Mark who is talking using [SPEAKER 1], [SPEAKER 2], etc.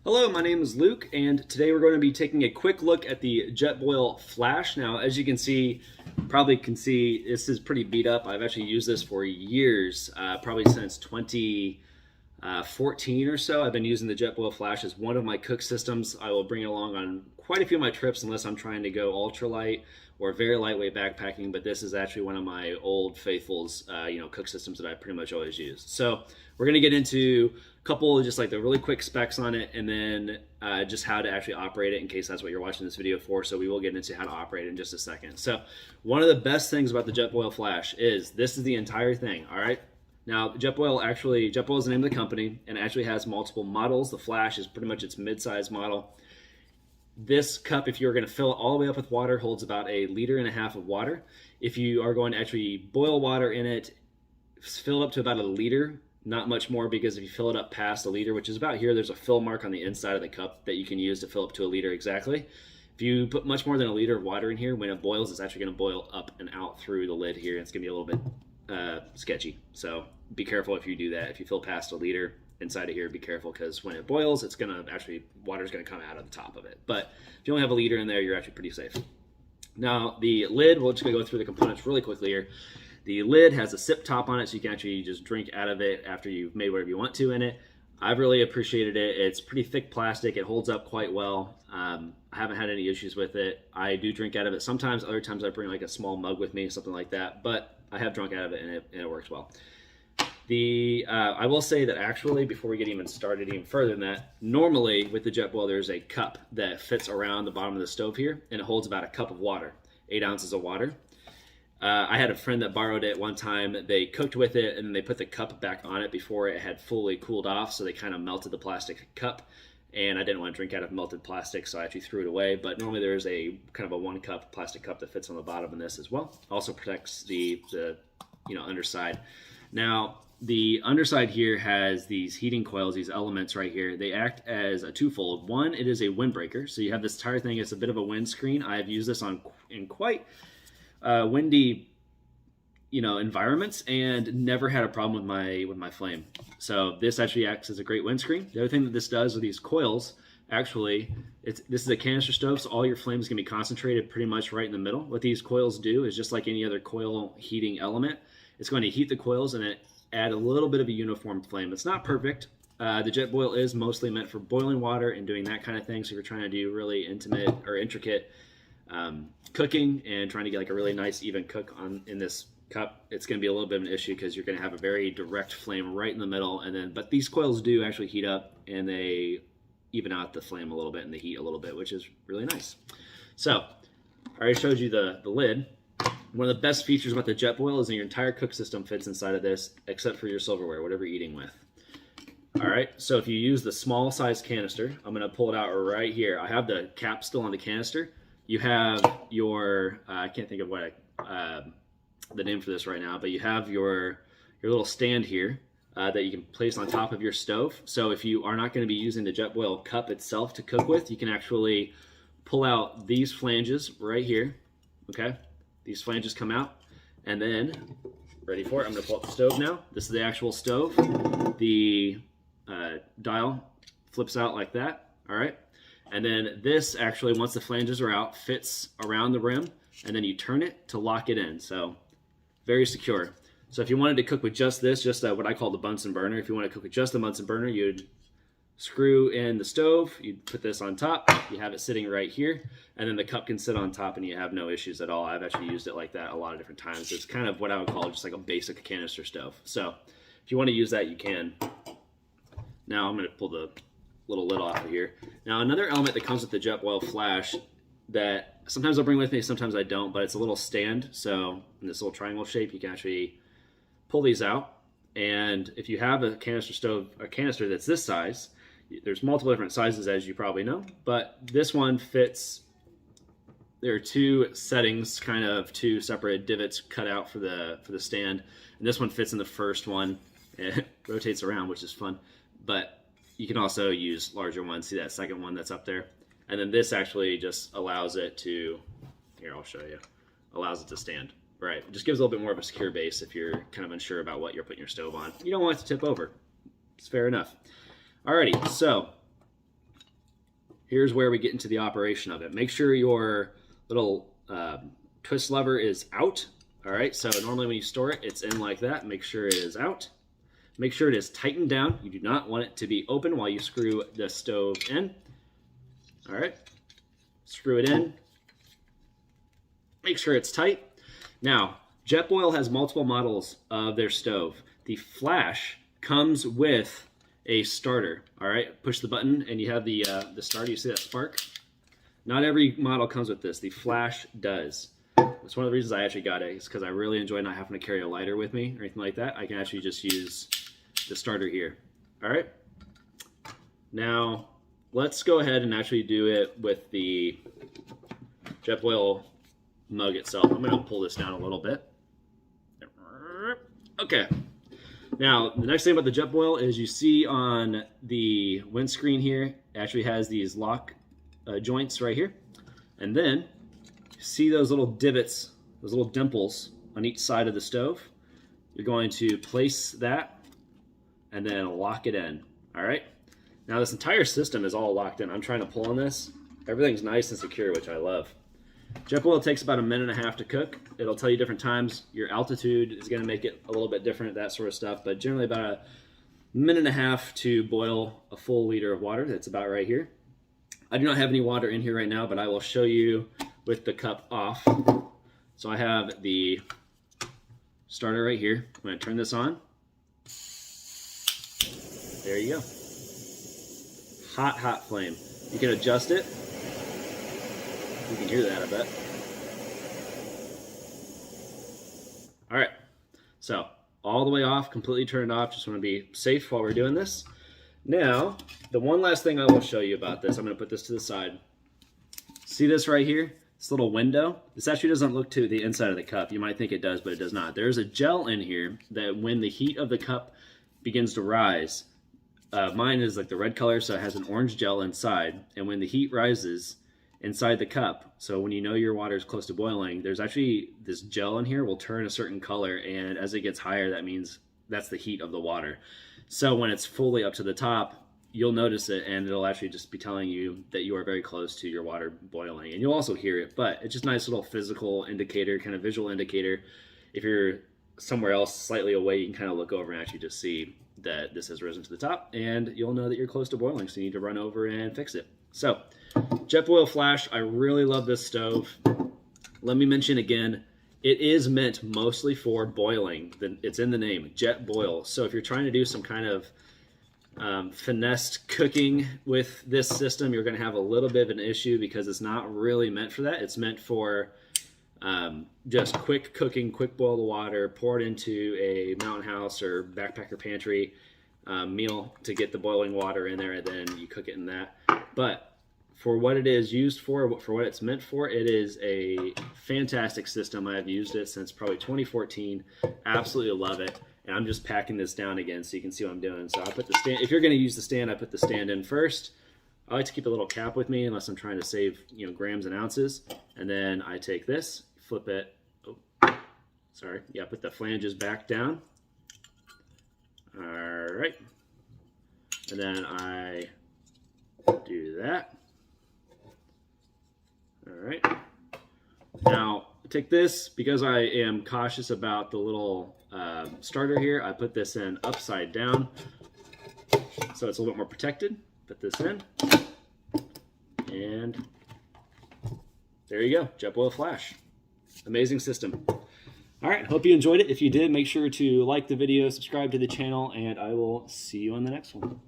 [SPEAKER 1] Hello, my name is Luke, and today we're going to be taking a quick look at the Jetboil Flash. Now, as you can see, this is pretty beat up. I've actually used this for years, probably since 2014 or so. I've been using the Jetboil Flash as one of my cook systems. I will bring it along on quite a few of my trips unless I'm trying to go ultralight or very lightweight backpacking, but this is actually one of my old faithfuls, cook systems that I pretty much always use. So we're going to get into a couple of just like the really quick specs on it, and then just how to actually operate it in case that's what you're watching this video for. So we will get into how to operate it in just a second. So one of the best things about the Jetboil Flash is this is the entire thing, all right? Now, Jetboil is the name of the company, and it actually has multiple models. The Flash is pretty much its mid-size model. This cup, if you're going to fill it all the way up with water, holds about 1.5 liters of water. If you are going to actually boil water in it, fill it up to about 1 liter, not much more, because if you fill it up past 1 liter, which is about here, there's a fill mark on the inside of the cup that you can use to fill up to 1 liter exactly. If you put much more than 1 liter of water in here, when it boils, it's actually going to boil up and out through the lid here. It's going to be a little bit sketchy. So be careful if you do that. If you fill past 1 liter inside of here, be careful, because when it boils, it's going to actually, water's going to come out of the top of it. But if you only have 1 liter in there, you're actually pretty safe. Now, the lid, we're just going to go through the components really quickly here. The lid has a sip top on it, so you can actually just drink out of it after you've made whatever you want to in it. I've really appreciated it. It's pretty thick plastic. It holds up quite well. I haven't had any issues with it. I do drink out of it sometimes. Other times I bring like a small mug with me, something like that. But I have drunk out of it, and it works well. I will say that actually, before we get even started even further than that, normally with the Jetboil, there's a cup that fits around the bottom of the stove here, and it holds about a cup of water, 8 ounces of water. I had a friend that borrowed it one time. They cooked with it, and then they put the cup back on it before it had fully cooled off, so they kind of melted the plastic cup, and I didn't want to drink out of melted plastic, so I actually threw it away. But normally there's a kind of a 1 cup plastic cup that fits on the bottom of this as well. Also protects the underside. Now, the underside here has these heating coils, these elements right here. They act as a twofold. One, it is a windbreaker, so you have this entire thing. It's a bit of a windscreen. I've used this in quite windy environments, and never had a problem with my flame. So this actually acts as a great windscreen. The other thing that this does with these coils, actually, this is a canister stove, so all your flames can be concentrated pretty much right in the middle. What these coils do is just like any other coil heating element. It's going to heat the coils and add a little bit of a uniform flame. It's not perfect. The Jetboil is mostly meant for boiling water and doing that kind of thing. So if you're trying to do really intimate or intricate cooking and trying to get like a really nice even cook in this cup, it's going to be a little bit of an issue, because you're going to have a very direct flame right in the middle. But these coils do actually heat up, and they even out the flame a little bit and the heat a little bit, which is really nice. So I already showed you the lid. One of the best features about the Jetboil is that your entire cook system fits inside of this, except for your silverware, whatever you're eating with. All right, so if you use the small size canister, I'm going to pull it out right here. I have the cap still on the canister. You have your, I can't think of what the name for this right now, but you have your little stand here that you can place on top of your stove. So if you are not going to be using the Jetboil cup itself to cook with, you can actually pull out these flanges right here, okay? These flanges come out, and then, ready for it, I'm going to pull up the stove now. This is the actual stove. The dial flips out like that, all right? And then this actually, once the flanges are out, fits around the rim, and then you turn it to lock it in. So very secure. So if you wanted to cook with just this, what I call the Bunsen burner, if you want to cook with just the Bunsen burner, you'd screw in the stove, you'd put this on top, you have it sitting right here, and then the cup can sit on top and you have no issues at all. I've actually used it like that a lot of different times. It's kind of what I would call just like a basic canister stove. So if you want to use that, you can. Now I'm going to pull the little lid off of here. Now, another element that comes with the Jetboil Flash that sometimes I'll bring with me, sometimes I don't, but it's a little stand. So in this little triangle shape, you can actually pull these out. And if you have a canister that's this size, there's multiple different sizes, as you probably know, but this one fits. There are 2 settings, kind of 2 separate divots cut out for the stand, and this one fits in the first one. It rotates around, which is fun, but you can also use larger ones. See that second one that's up there? And then this actually just allows it to, here, I'll show you, allows it to stand. Right, it just gives a little bit more of a secure base if you're kind of unsure about what you're putting your stove on. You don't want it to tip over. It's fair enough. Alrighty, so here's where we get into the operation of it. Make sure your little twist lever is out. All right, so normally when you store it, it's in like that. Make sure it is out. Make sure it is tightened down. You do not want it to be open while you screw the stove in. All right, screw it in. Make sure it's tight. Now, Jetboil has multiple models of their stove. The Flash comes with a starter. All right, push the button and you have the starter. You see that spark? Not every model comes with this. The Flash does. That's one of the reasons I actually got it, is because I really enjoy not having to carry a lighter with me or anything like that. I can actually just use the starter here. All right. Now, let's go ahead and actually do it with the Jetboil mug itself. I'm going to pull this down a little bit. Okay. Now, the next thing about the Jetboil is you see on the windscreen here, it actually has these lock joints right here. And then, see those little divots, those little dimples on each side of the stove? You're going to place that and then lock it in. All right. Now this entire system is all locked in. I'm trying to pull on this. Everything's nice and secure, which I love. Jetboil takes about 1.5 minutes to cook. It'll tell you different times. Your altitude is going to make it a little bit different, that sort of stuff. But generally about 1.5 minutes to boil a full liter of water. That's about right here. I do not have any water in here right now, but I will show you with the cup off. So I have the starter right here. I'm going to turn this on. There you go. Hot, hot flame. You can adjust it. You can hear that, I bet. All right. So all the way off, completely turned off. Just want to be safe while we're doing this. Now, the one last thing I will show you about this, I'm going to put this to the side. See this right here? This little window? This actually doesn't look to the inside of the cup. You might think it does, but it does not. There's a gel in here that when the heat of the cup begins to rise, mine is like the red color, so it has an orange gel inside. And when the heat rises inside the cup, so when you know your water is close to boiling, there's actually this gel in here will turn a certain color. And as it gets higher, that means that's the heat of the water. So when it's fully up to the top, you'll notice it, and it'll actually just be telling you that you are very close to your water boiling. And you'll also hear it, but it's just a nice little physical indicator, kind of visual indicator. If you're somewhere else slightly away, you can kind of look over and actually just see that this has risen to the top, and you'll know that you're close to boiling, so you need to run over and fix it. So, Jetboil Flash, I really love this stove. Let me mention again, it is meant mostly for boiling. It's in the name, Jetboil. So if you're trying to do some kind of finessed cooking with this system, you're going to have a little bit of an issue because it's not really meant for that. It's meant for just quick cooking, quick boil the water, pour it into a mountain house or backpacker pantry meal to get the boiling water in there, and then you cook it in that. But for what it is used for what it's meant for, it is a fantastic system. I've used it since probably 2014. Absolutely love it. And I'm just packing this down again so you can see what I'm doing. So I put the stand, if you're going to use the stand, I put the stand in first. I like to keep a little cap with me unless I'm trying to save, grams and ounces. And then I take this, flip it. Oh, sorry. Yeah, put the flanges back down. All right. And then I do that. All right. Now, take this, because I am cautious about the little starter here, I put this in upside down so it's a little bit more protected. Put this in, and there you go, Jetboil Flash. Amazing system. All right, hope you enjoyed it. If you did, make sure to like the video, subscribe to the channel, and I will see you on the next one.